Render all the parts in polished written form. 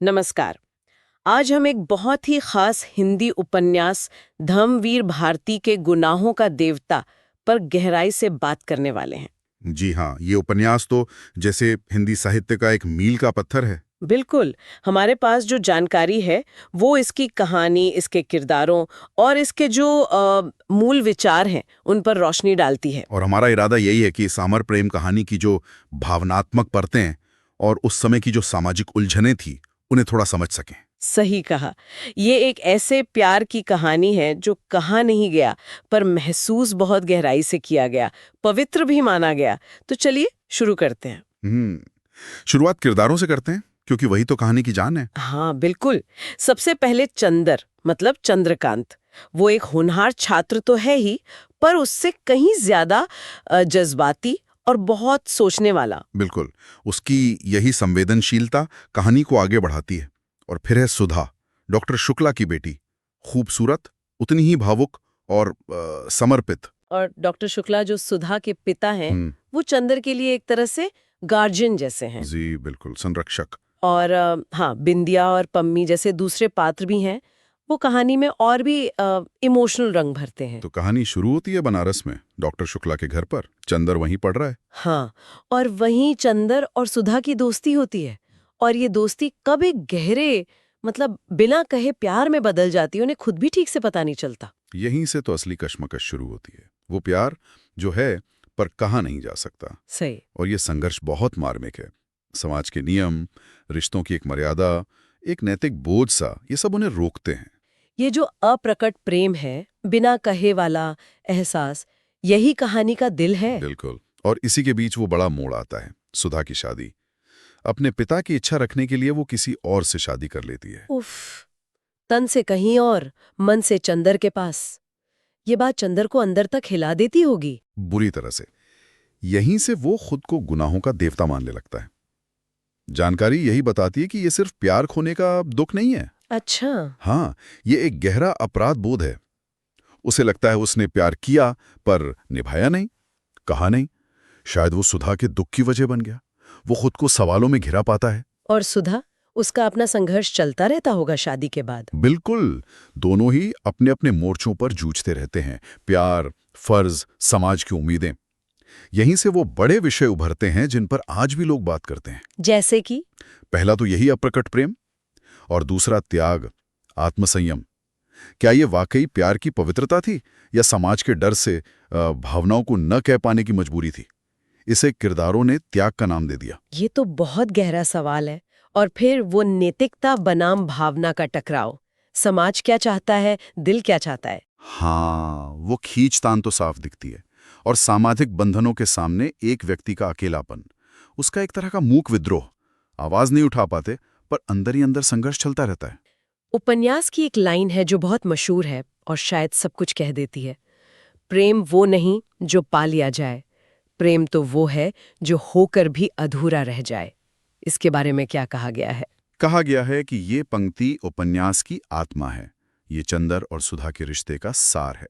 नमस्कार। आज हम एक बहुत ही खास हिंदी उपन्यास धम्मवीर भारती के गुनाहों का देवता पर गहराई से बात करने वाले हैं। जी हाँ, ये उपन्यास तो जैसे हिंदी साहित्य का एक मील का पत्थर है। बिल्कुल, हमारे पास जो जानकारी है वो इसकी कहानी, इसके किरदारों और इसके जो मूल विचार हैं उन पर रोशनी डालती है। और हमारा इरादा यही है कि सामर प्रेम कहानी की जो भावनात्मक परतें हैं और उस समय की जो सामाजिक उलझनें थी, उन्हें थोड़ा समझ सकें। सही कहा। ये एक ऐसे प्यार की कहानी है जो कहा नहीं गया पर महसूस बहुत गहराई से किया गया, पवित्र भी माना गया। तो चलिए शुरू करते हैं। शुरुआत किरदारों से करते हैं, क्योंकि वही तो कहानी की जान है। हाँ बिल्कुल। सबसे पहले चंदर मतलब चंद्रकांत। वो एक होनहार छात्र तो है ही, पर उससे कहीं ज्यादा जज्बाती और बहुत सोचने वाला। बिल्कुल, उसकी यही संवेदनशीलता कहानी को आगे बढ़ाती है। और फिर है सुधा, डॉक्टर शुक्ला की बेटी, खूबसूरत, उतनी ही भावुक और समर्पित। और डॉक्टर शुक्ला जो सुधा के पिता हैं, हम्म, वो चंदर के लिए एक तरह से गार्जियन जैसे हैं। जी बिल्कुल, संरक्षक। और हाँ, बिंदिया और पम्मी जैसे दूसरे पात्र भी हैं। वो कहानी में और भी इमोशनल रंग भरते हैं। तो कहानी शुरू होती है बनारस में, डॉक्टर शुक्ला के घर पर। चंदर वहीं पढ़ रहा है। हाँ, और वहीं चंदर और सुधा की दोस्ती होती है। और ये दोस्ती कब एक गहरे मतलब बिना कहे प्यार में बदल जाती है, उन्हें खुद भी ठीक से पता नहीं चलता। यहीं से तो असली कश्मकश शुरू होती है। वो प्यार जो है, पर कहा नहीं जा सकता। सही। और ये संघर्ष बहुत मार्मिक है। समाज के नियम, रिश्तों की एक मर्यादा, एक नैतिक बोझ सा, ये सब उन्हें रोकते हैं। ये जो अप्रकट प्रेम है, बिना कहे वाला एहसास, यही कहानी का दिल है। बिल्कुल। और इसी के बीच वो बड़ा मोड़ आता है, सुधा की शादी। अपने पिता की इच्छा रखने के लिए वो किसी और से शादी कर लेती है। उफ, तन से कहीं और, मन से चंदर के पास। ये बात चंदर को अंदर तक हिला देती होगी। बुरी तरह से। यहीं से वो खुद को गुनाहों का देवता मानने लगता है। जानकारी यही बताती है कि ये सिर्फ प्यार खोने का दुख नहीं है। अच्छा। हाँ, ये एक गहरा अपराध बोध है। उसे लगता है उसने प्यार किया, पर निभाया नहीं, कहा नहीं। शायद वो सुधा के दुख की वजह बन गया। वो खुद को सवालों में घिरा पाता है। और सुधा, उसका अपना संघर्ष चलता रहता होगा शादी के बाद। बिल्कुल, दोनों ही अपने अपने मोर्चों पर जूझते रहते हैं। प्यार, फर्ज, समाज की उम्मीदें। यहीं से वो बड़े विषय उभरते हैं जिन पर आज भी लोग बात करते हैं। जैसे कि पहला तो यही अप्रकट प्रेम, और दूसरा त्याग, आत्मसंयम। क्या ये वाकई प्यार की पवित्रता थी, या समाज के डर से भावनाओं को न कह पाने की मजबूरी थी? इसे किरदारों ने त्याग का नाम दे दिया। ये तो बहुत गहरा सवाल है। और फिर वो नैतिकता बनाम भावना का टकराव। समाज क्या चाहता है, दिल क्या चाहता है। हाँ, वो खींचतान तो साफ दिखती है। और सामाजिक बंधनों के सामने एक व्यक्ति का अकेलापन, उसका एक तरह का मूक विद्रोह। आवाज नहीं उठा पाते, पर अंदर ही अंदर संघर्ष चलता रहता है। उपन्यास की एक लाइन है जो बहुत मशहूर है और शायद सब कुछ कह देती है। प्रेम वो नहीं जो पा लिया जाए, प्रेम तो वो है जो होकर भी अधूरा रह जाए। इसके बारे में क्या कहा गया है? कहा गया है कि ये पंक्ति उपन्यास की आत्मा है। ये चंदर और सुधा के रिश्ते का सार है।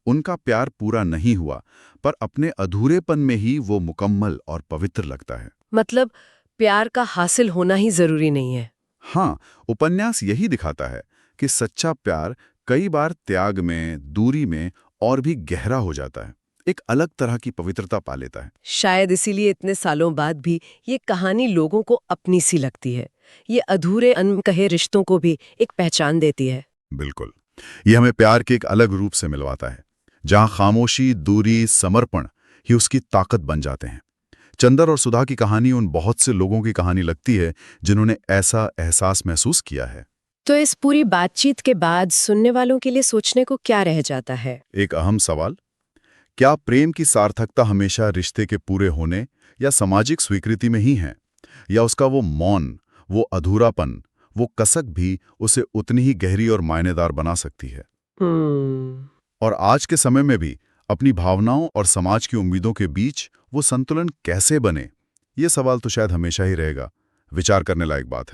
उनका प्यार पूरा नहीं हुआ, पर अपने अधूरेपन में ही वो मुकम्मल और पवित्र लगता है। मतलब प्यार का हासिल होना ही जरूरी नहीं है। हाँ, उपन्यास यही दिखाता है कि सच्चा प्यार कई बार त्याग में, दूरी में और भी गहरा हो जाता है, एक अलग तरह की पवित्रता पा लेता है। शायद इसीलिए इतने सालों बाद भी ये कहानी लोगों को अपनी सी लगती है। ये अधूरे अनकहे रिश्तों को भी एक पहचान देती है। बिल्कुल, ये हमें प्यार के एक अलग रूप से मिलवाता है, जहाँ खामोशी, दूरी, समर्पण ही उसकी ताकत बन जाते हैं। चंदर और सुधा की कहानी उन बहुत से लोगों की कहानी लगती है जिन्होंने ऐसा एहसास महसूस किया है। तो इस पूरी बातचीत के बाद सुनने वालों के लिए सोचने को क्या रह जाता है? एक अहम सवाल, क्या प्रेम की सार्थकता हमेशा रिश्ते के पूरे होने या सामाजिक स्वीकृति में ही है, या उसका वो मौन, वो अधूरापन, वो कसक भी उसे उतनी ही गहरी और मायनेदार बना सकती है? हम्म। और आज के समय में भी अपनी भावनाओं और समाज की उम्मीदों के बीच वो संतुलन कैसे बने, ये सवाल तो शायद हमेशा ही रहेगा। विचार करने लायक बात है।